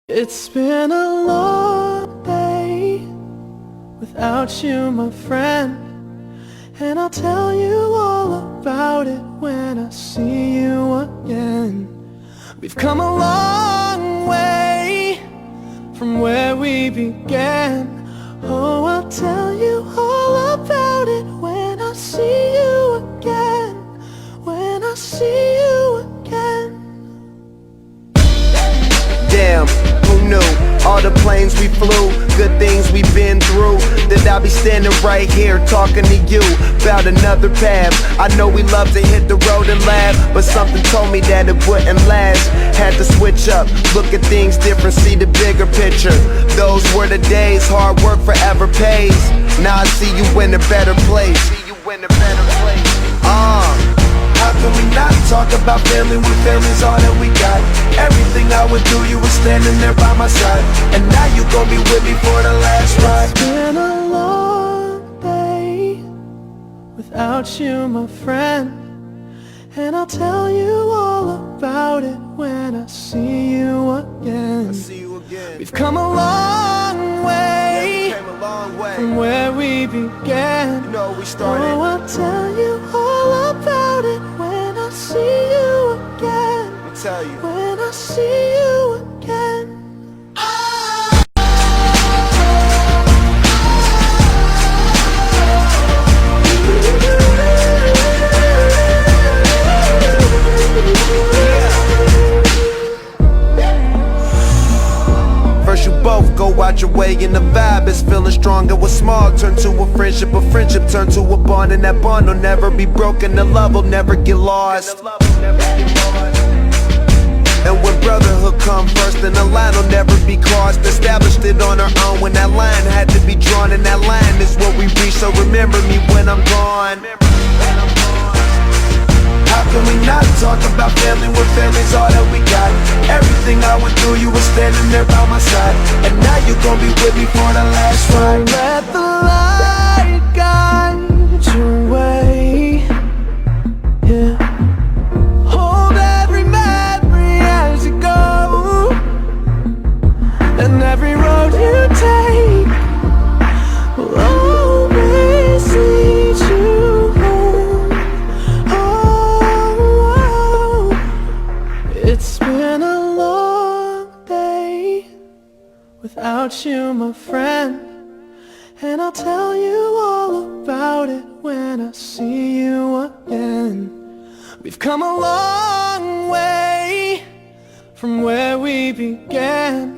It's been a long day without you, my friend, and I'll tell you all about it when I see you again. We've come a long way from where we began. Oh, I'll tell you all about it when I see you again. When I see you again. Damn, who knew? All the planes we flew, good things we've been through, that I'll be standing right here talking to you about another path. I know we love to hit the road and laugh, but something told me that it wouldn't last. Had to switch up, look at things different, see the bigger picture. Those were the days, hard work forever pays. Now I see you in a better place. How can we not talk about family when family's all that we got? Everything I would do, you were standing there by my side, and now you gon' be with me for the last ride. It's been a long day without you, my friend, and I'll tell you all about it when I see you again. We've come a long way, from where we began. You know we started. Oh, I'll tell you all about it when I see you again. Let me tell you. When I see you again. First you both go out your way and the vibe is feeling strong. And what's small turn to a friendship turn to a bond, and that bond will never be broken, the love will never get lost. And when brotherhood come first, then the line will never be crossed. Established it on our own when that line had to be drawn, and that line is what we reach, so remember me when I'm gone. How can we not talk about family when family's all that we got? Everything I went through, you were standing there by my side, and now you gon' be with me for the last ride. Let the light guide your way. Yeah. Hold every memory as you go, and every road you take will always lead you home. Oh, it's been a long day without you, my friend, and I'll tell you all about it when I see you again. We've come a long way from where we began.